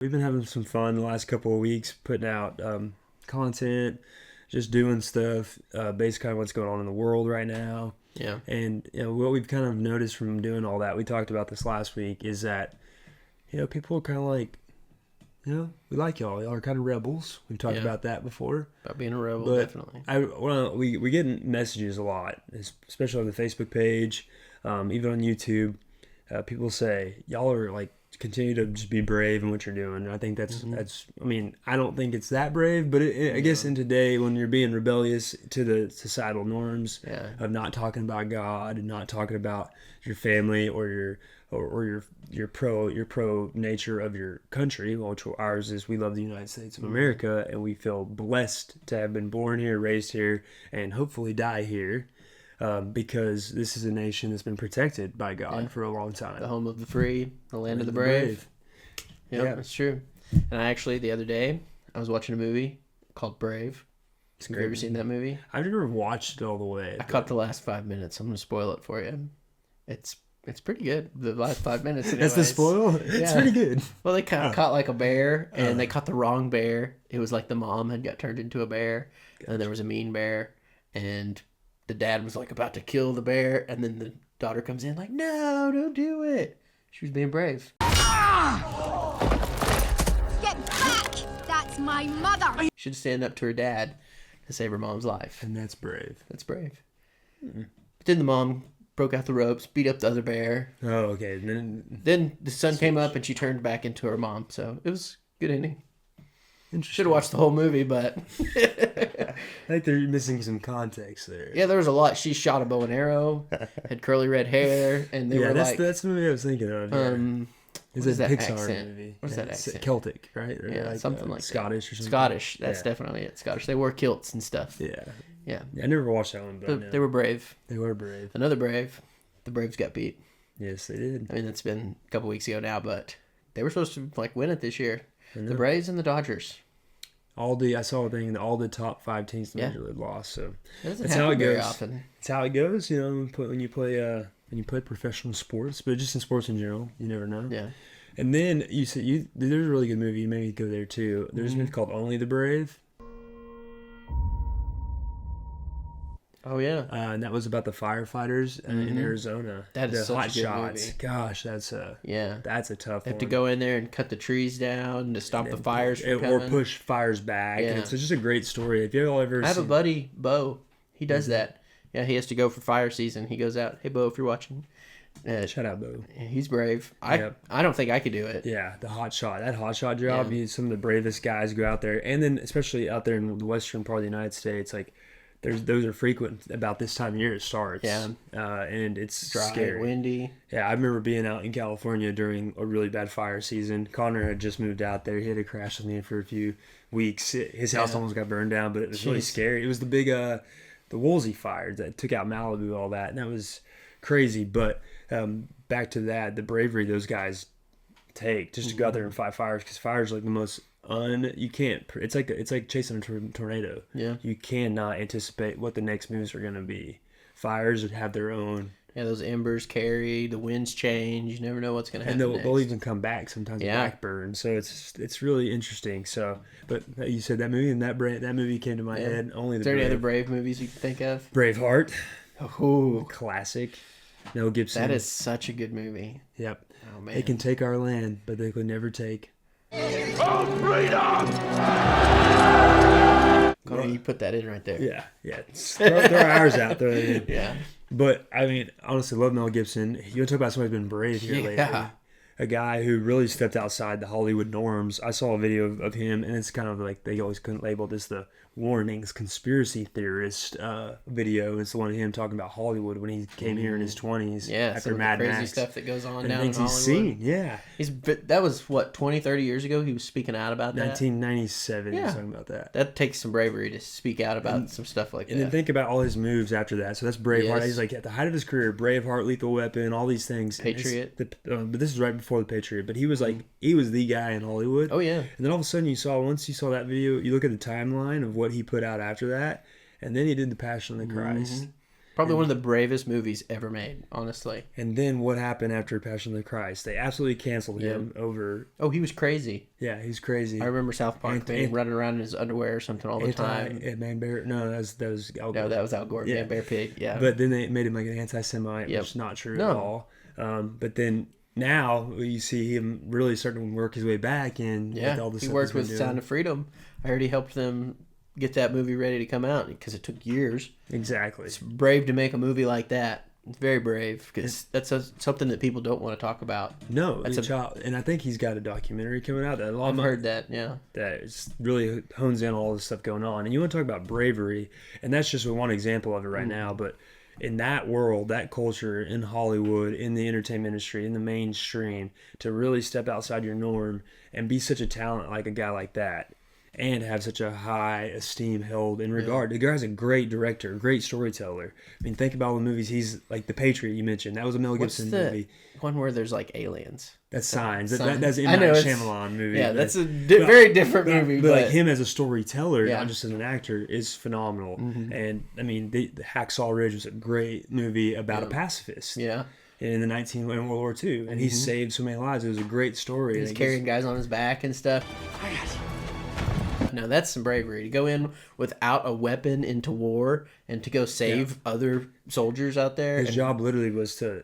We've been having some fun the last couple of weeks, putting out content, just doing stuff based kind of what's going on in the world right now. Yeah. And what we've kind of noticed from doing all that, we talked about this last week, is that people are kind of like, we like y'all. Y'all are kind of rebels. We've talked about that before. About being a rebel, But definitely. we get messages a lot, especially on the Facebook page, even on YouTube. People say y'all are like, continue to just be brave in what you're doing. And I think that's. I mean, I don't think it's that brave, but I guess in today, when you're being rebellious to the societal norms of not talking about God and not talking about your family or your pro nature of your country, which ours is, we love the United States of America, and we feel blessed to have been born here, raised here, and hopefully die here. Because this is a nation that's been protected by God for a long time. The home of the free, the land of the brave. Yep, that's true. And I actually, the other day, I was watching a movie called Brave. Have you ever seen that movie? I've never watched it all the way. I caught the last 5 minutes. I'm going to spoil it for you. It's pretty good. The last 5 minutes. Anyways. That's the spoil? It's pretty good. Well, they caught like a bear, and they caught the wrong bear. It was like the mom had got turned into a bear, and there was a mean bear, and the dad was like about to kill the bear, and then the daughter comes in like, no, don't do it. She was being brave. Get back! That's my mother! She should stand up to her dad to save her mom's life. And that's brave. That's brave. But then the mom broke out the ropes, beat up the other bear. Oh, okay. Then the sun came up and she turned back into her mom. So it was a good ending. Should have watched the whole movie, but I think they're missing some context there. Yeah, there was a lot. She shot a bow and arrow, had curly red hair, and they were like, that's the movie I was thinking of. It's a Pixar movie. What's that accent? Celtic, right? Or yeah, something like Scottish that. or something. Scottish. That's definitely it. Scottish. They wore kilts and stuff. Yeah. I never watched that one, but they were brave. They were brave. Another brave. The Braves got beat. Yes, they did. I mean, that's been a couple weeks ago now, but they were supposed to win it this year. The Braves and the Dodgers. I saw a thing that all the top 5 teams in the Major League lost. So that's how it goes. Very often. It's how it goes. When you play professional sports, but just in sports in general, you never know. Yeah. And then you said there's a really good movie. You made me go there too. There's a movie called Only the Brave. Oh yeah. And that was about the firefighters in Arizona. That is the such hot a good shots. movie. Gosh, that's a tough They have one. to go in there and cut the trees down to stop the fires from coming. Or push fires back. Yeah. And it's just a great story. If you ever I have a buddy, Bo. He does that. Yeah, he has to go for fire season. He goes out. Hey, Bo, if you're watching. Shout out, Bo. He's brave. I don't think I could do it. Yeah, the hot shot. That hot shot job, some of the bravest guys go out there. And then especially out there in the western part of the United States, like, those are frequent about this time of year it starts. Yeah. And it's dry, scary. windy. Yeah, I remember being out in California during a really bad fire season. Connor had just moved out there. He had to crash with me for a few weeks. His house almost got burned down, but it was really scary. It was the big, the Woolsey fire that took out Malibu, all that. And that was crazy. But back to that, the bravery those guys take just to go out there and fight fires, because fires are like the most it's like chasing a tornado. Yeah, you cannot anticipate what the next moves are going to be. Fires would have their own. Yeah, those embers carry, the winds change. You never know what's going to happen. And they'll even come back sometimes. Back burn. So it's really interesting. So, but you said that movie, and that movie came to my head. Only the. Is there any other Brave movies you can think of? Braveheart. Oh, classic. Mel Gibson. That is such a good movie. Yep. Oh man. They can take our land, but they could never take. Freedom! Connor, you put that in right there. Yeah. Throw ours out. Throw it in. Yeah. But, I mean, honestly, love Mel Gibson. You want to talk about somebody who's been brave here lately. A guy who really stepped outside the Hollywood norms. I saw a video of him, and it's kind of like they always couldn't label this the warnings conspiracy theorist video. It's the one of him talking about Hollywood when he came here in his 20s. After Mad Max. Crazy stuff that goes on down in Hollywood. He's seen, that was, 20, 30 years ago he was speaking out about that? 1997 he was talking about that. That takes some bravery to speak out about some stuff like that. And then think about all his moves after that. So that's Braveheart. He's like at the height of his career, Braveheart, Lethal Weapon, all these things. Patriot. But this is right before the Patriot. But he was like, he was the guy in Hollywood. Oh, yeah. And then all of a sudden once you saw that video, you look at the timeline of what he put out after that, and then he did The Passion of the Christ. Probably one of the bravest movies ever made, honestly. And then what happened after Passion of the Christ? They absolutely canceled him over. Oh, he was crazy. Yeah, he's crazy. I remember South Park running around in his underwear or something all the time. Man Bear. No, that was Al Gore. No, that was Al Gore. Man Bear Pig. Yeah. But then they made him like an anti-Semite, which is not true at all. But then now you see him really starting to work his way back in. Yeah, with all the he stuff worked he's with been Sound doing. of Freedom. I heard he helped them get that movie ready to come out because it took years. Exactly. It's brave to make a movie like that. It's very brave because that's something that people don't want to talk about. No, that's and I think he's got a documentary coming out that I've heard that. Yeah, that really hones in on all this stuff going on. And you want to talk about bravery, and that's just one example of it right now. But in that world, that culture, in Hollywood, in the entertainment industry, in the mainstream, to really step outside your norm and be such a talent like a guy like that, and have such a high esteem held in regard. The guy's a great director, great storyteller. I mean, think about all the movies he's like. The Patriot you mentioned, that was a Mel Gibson movie. One where there's like aliens. That's Signs. Signs. That's an M. Night Shyamalan movie. Yeah, that's a very different movie. But like him as a storyteller, Yeah. not just as an actor, is phenomenal. And I mean, the Hacksaw Ridge was a great movie about a pacifist. Yeah. In in World War II, and he saved so many lives. It was a great story. He's carrying guys on his back and stuff. No, that's some bravery to go in without a weapon into war and to go save other soldiers out there. His job literally was to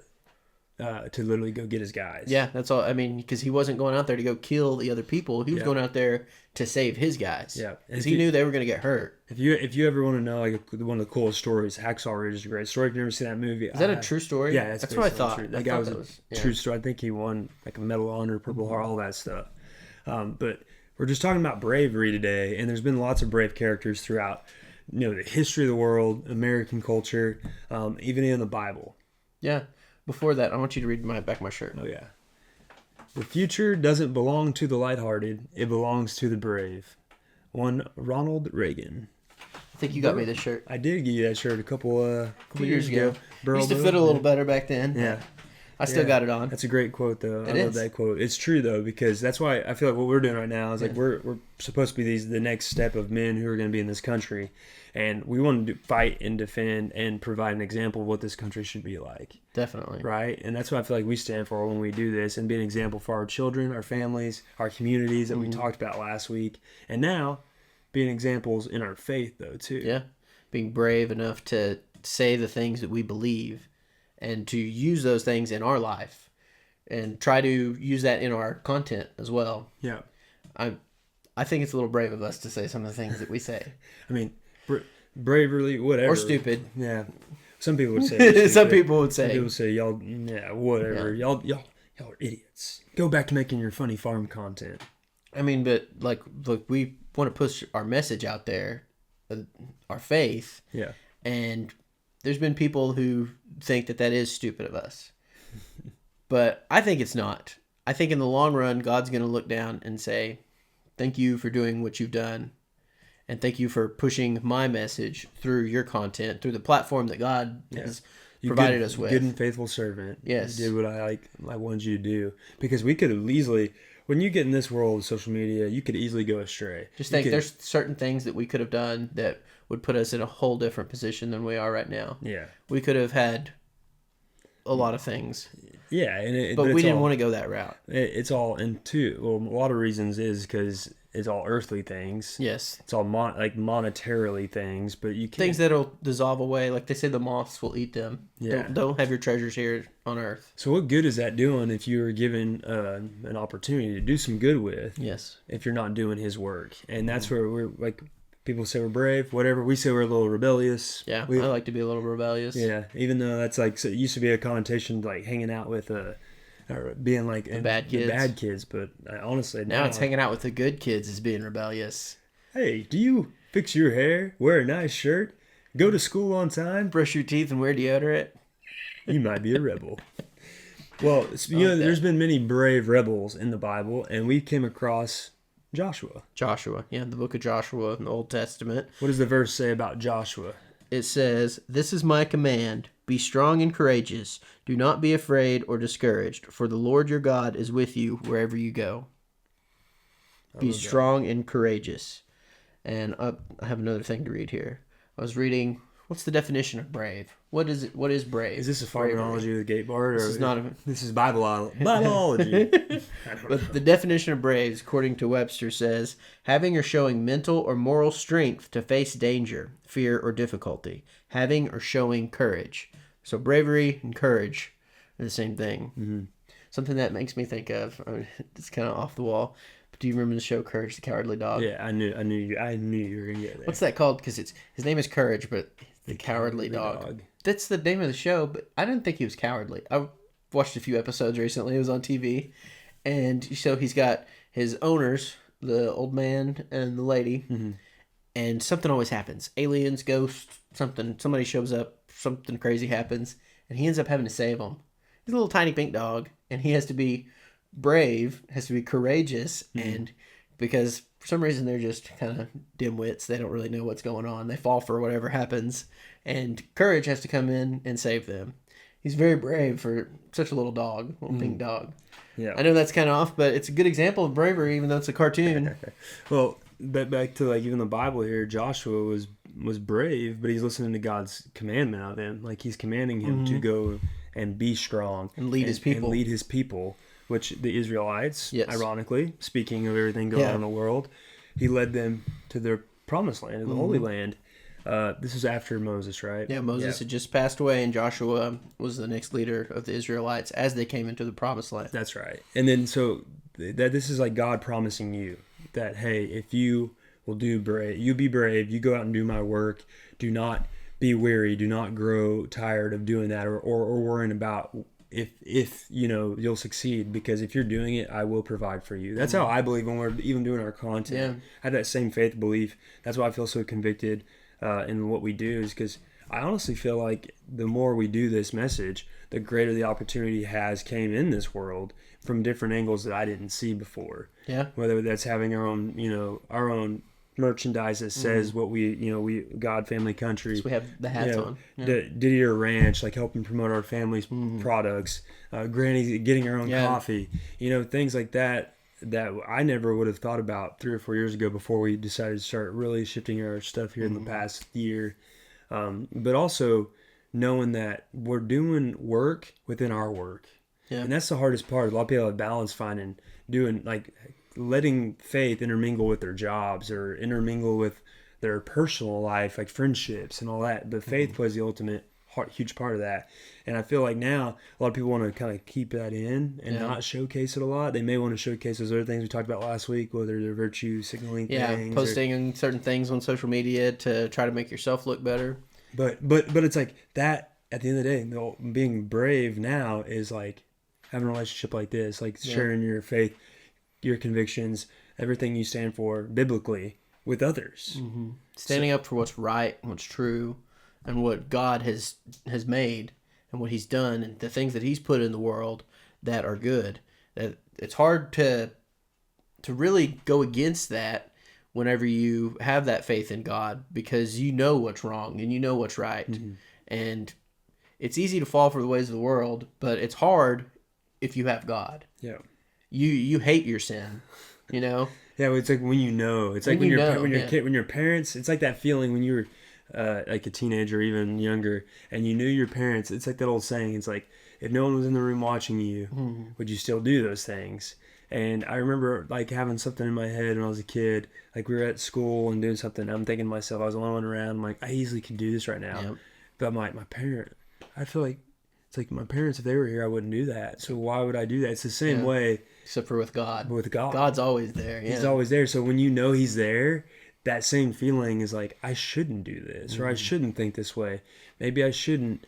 literally go get his guys. Yeah, that's all. I mean, because he wasn't going out there to go kill the other people. He was going out there to save his guys. Yeah, because he knew they were going to get hurt. If you ever want to know like one of the coolest stories, Hacksaw Ridge is a great story. If you've never seen that movie, is that a true story? Yeah, that's what I thought. That guy was a true story. I think he won like a Medal of Honor, Purple Heart, all that stuff. But we're just talking about bravery today, and there's been lots of brave characters throughout, the history of the world, American culture, even in the Bible. Yeah. Before that, I want you to read back my shirt. Oh yeah. The future doesn't belong to the lighthearted; it belongs to the brave. One Ronald Reagan. I think you got me this shirt. I did give you that shirt a couple years ago. Used to fit a little better back then. Yeah. I still got it on. That's a great quote, though. I love is. that quote. It's true, though, because that's why I feel like what we're doing right now is like we're supposed to be the next step of men who are going to be in this country, and we want to fight and defend and provide an example of what this country should be like. Definitely. Right? And that's what I feel like we stand for when we do this, and be an example for our children, our families, our communities that we talked about last week, and now being examples in our faith, though, too. Yeah. Being brave enough to say the things that we believe and to use those things in our life and try to use that in our content as well. Yeah. I think it's a little brave of us to say some of the things that we say. I mean, bravery, whatever. Or stupid. Yeah. Some people would say Some people would say. Some people say y'all, whatever. Yeah. Y'all are idiots. Go back to making your funny farm content. I mean, but like, look, we want to push our message out there, our faith. Yeah. And there's been people who think that is stupid of us. But I think it's not. I think in the long run, God's going to look down and say, thank you for doing what you've done. And thank you for pushing my message through your content, through the platform that God has provided us with. Good and faithful servant. Yes. You did what I wanted you to do. Because we could have easily, when you get in this world of social media, you could easily go astray. Just think there's certain things that we could have done that would put us in a whole different position than we are right now. Yeah. We could have had a lot of things. Yeah. But we didn't want to go that route. It's all, and two, well, a lot of reasons is because it's all earthly things. Yes. It's all monetarily things, but you can't. Things that'll dissolve away. Like they say, the moths will eat them. Yeah. Don't have your treasures here on earth. So what good is that doing if you were given an opportunity to do some good with? Yes. If you're not doing his work. And that's where we're like, people say we're brave, whatever. We say we're a little rebellious. Yeah, I like to be a little rebellious. Yeah, even though that's like, so it used to be a connotation like hanging out with or being like the bad kids. But honestly, now it's hanging out with the good kids is being rebellious. Hey, do you fix your hair, wear a nice shirt, go to school on time, brush your teeth, and wear deodorant? You might be a rebel. Well, there's been many brave rebels in the Bible, and we came across Joshua. Yeah, the book of Joshua in the Old Testament. What does the verse say about Joshua? It says, "This is my command, be strong and courageous. Do not be afraid or discouraged, for the Lord your God is with you wherever you go." Be strong and courageous. And I have another thing to read here. I was reading What's the definition of brave? What is it? What is brave? Is this a Bravery. phonology of the gate bar? This is not a... This is Bibleology. But the definition of brave, according to Webster, says having or showing mental or moral strength to face danger, fear, or difficulty. Having or showing courage. So bravery and courage are the same thing. Mm-hmm. Something that makes me think of, it's kind of off the wall, but do you remember the show Courage the Cowardly Dog? Yeah, I knew you were gonna get there. What's that called? Because his name is Courage, but the Cowardly Dog. That's the name of the show, but I didn't think he was cowardly. I watched a few episodes recently. It was on TV. And so he's got his owners, the old man and the lady, and something always happens. Aliens, ghosts, somebody shows up, something crazy happens, and he ends up having to save them. He's a little tiny pink dog, and he has to be brave, has to be courageous, and because for some reason they're just kind of dimwits, they don't really know what's going on. They fall for whatever happens, and courage has to come in and save them. He's very brave for such a little dog, little pink dog. Yeah, I know that's kind of off, but it's a good example of bravery, even though it's a cartoon. Well, back to like even the Bible here, Joshua was brave, but he's listening to God's commandment of him. Like he's commanding him to go and be strong And lead his people. and lead his people, which the Israelites, Yes. ironically, speaking of everything going on in the world, he led them to their promised land, to the Holy Land. This was after Moses, right? Yeah, Moses had just passed away, and Joshua was the next leader of the Israelites as they came into the promised land. That's right. And then so that this is like God promising you that, hey, if you will you be brave, you go out and do my work, do not be weary, do not grow tired of doing that or worrying about if you'll succeed, because if you're doing it, I will provide for you. That's how I believe when we're even doing our content. Yeah. I have that same faith belief. That's why I feel so convicted in what we do, is because I honestly feel like the more we do this message, the greater the opportunity came in this world from different angles that I didn't see before. Yeah. Whether that's having our own merchandise that says what we God, family, country. So we have the hats on. Yeah. Didier Ranch, like helping promote our family's products. Granny getting her own coffee. Things like that I never would have thought about 3 or 4 years ago before we decided to start really shifting our stuff here in the past year. But also knowing that we're doing work within our work. Yeah. And that's the hardest part. A lot of people have balance finding, doing like letting faith intermingle with their jobs or intermingle with their personal life, like friendships and all that. But faith plays the ultimate huge part of that. And I feel like now a lot of people want to kind of keep that in and not showcase it a lot. They may want to showcase those other things we talked about last week, whether they're virtue signaling things. Posting certain things on social media to try to make yourself look better. But it's like that at the end of the day, being brave now is like having a relationship like this, like sharing your faith, your convictions, everything you stand for biblically with others. Mm-hmm. Standing up for what's right, what's true, and what God has made and what he's done and the things that he's put in the world that are good. That it's hard to really go against that whenever you have that faith in God, because you know what's wrong and you know what's right. Mm-hmm. And it's easy to fall for the ways of the world, but it's hard if you have God. Yeah. You hate your sin, Yeah, it's like when it's like when your parents, it's like that feeling when you were like a teenager or even younger, and you knew your parents. It's like that old saying. It's like, if no one was in the room watching you, would you still do those things? And I remember like having something in my head when I was a kid. Like we were at school and doing something. I'm thinking to myself, I was alone around. I'm like, I easily could do this right now. Yep. But I'm like, my parent, I feel like it's like my parents, if they were here, I wouldn't do that. So why would I do that? It's the same way. Except for with God. With God. God's always there. Yeah. He's always there. So when you know he's there, that same feeling is like, I shouldn't do this, or I shouldn't think this way. Maybe I shouldn't,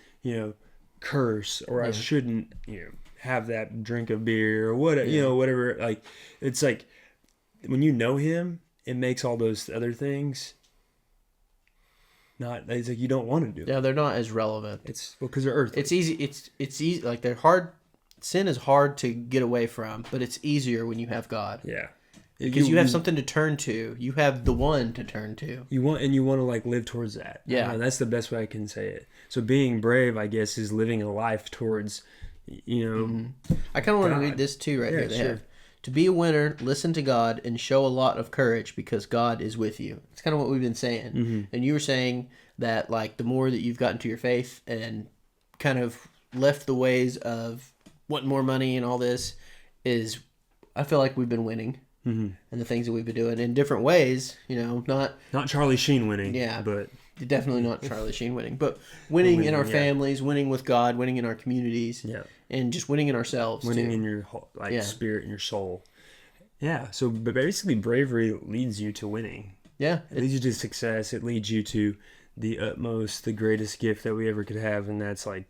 curse, or I shouldn't, have that drink of beer or whatever, whatever. Like, it's like when you know him, it makes all those other things it's like you don't want to do it. Yeah, they're not as relevant. It's because they're earthly. It's easy. It's easy. Like they're hard. Sin is hard to get away from, but it's easier when you have God. Yeah. Because you have something to turn to. You have the one to turn to. You want to like live towards that. Yeah. That's the best way I can say it. So being brave, I guess, is living a life towards, I kind of want to read this too right here. They have, To be a winner, listen to God and show a lot of courage because God is with you. It's kind of what we've been saying. Mm-hmm. And you were saying that like the more that you've gotten to your faith and kind of left the ways of wanting more money and all this is, I feel like we've been winning. Mm-hmm. And the things that we've been doing in different ways, you know, not Charlie Sheen winning. Yeah. But definitely not Charlie Sheen winning, but winning in our families, winning with God, winning in our communities, and just winning in ourselves, winning too. in your spirit and your soul. Yeah. So basically, bravery leads you to winning. Yeah, it leads you to success. It leads you to the utmost, the greatest gift that we ever could have, and that's like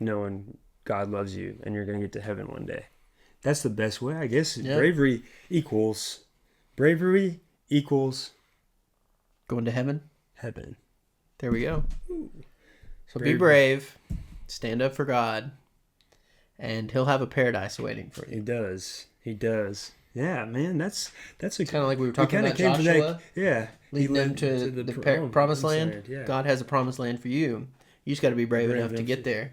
knowing God loves you and you're gonna get to heaven one day. That's the best way, I guess. Yeah. Bravery equals going to heaven. Heaven. There we go. So be brave, stand up for God, and He'll have a paradise waiting for you. He does. Yeah, man, that's kind of like we were talking about Joshua. Leading them to the promised land. Yeah. God has a promised land for you. You just got to be brave enough to get there.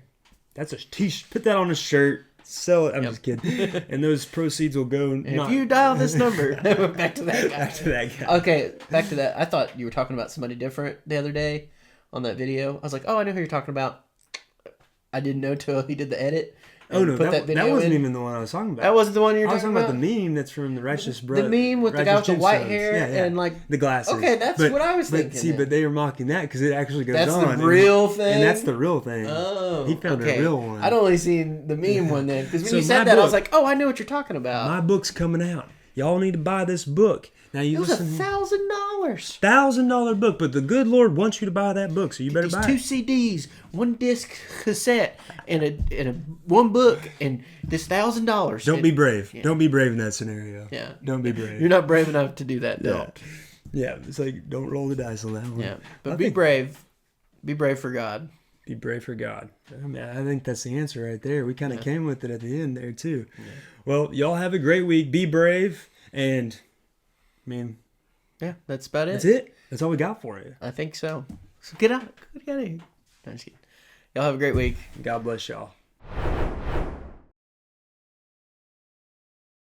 That's a t-shirt. Put that on a shirt. Sell it. I'm just kidding. And those proceeds will go. And if you dial this number, back to that guy. Okay, back to that. I thought you were talking about somebody different the other day on that video. I was like, oh, I know who you're talking about. I didn't know till he did the edit. Oh no, that wasn't even the one I was talking about. That wasn't the one you were talking about. I was talking about the meme that's from the Righteous Brother. The meme with the guy with the white hair and like the glasses. Okay, that's what I was thinking. But they were mocking that because it actually goes on. That's the real thing. And that's the real thing. Oh, he found a real one. I'd only seen the meme one then because when you said that, I was like, oh, I know what you're talking about. My book's coming out. Y'all need to buy this book. Now you listen. It was $1,000. $1,000 book, but the good Lord wants you to buy that book, so you better buy it. 2 CDs, 1 disc cassette, and a one book, and this $1,000. Don't be brave. Yeah. Don't be brave in that scenario. Yeah. Don't be brave. You're not brave enough to do that. Don't. Yeah. It's like don't roll the dice on that one. Yeah. But be brave. Be brave for God. Be brave for God. I mean, I think that's the answer right there. We kind of came with it at the end there too. Yeah. Well, y'all have a great week. Be brave, and I mean. Yeah, that's about it. That's it. That's all we got for you. I think so. So get out of here. No, I'm just kidding. Y'all have a great week. God bless y'all.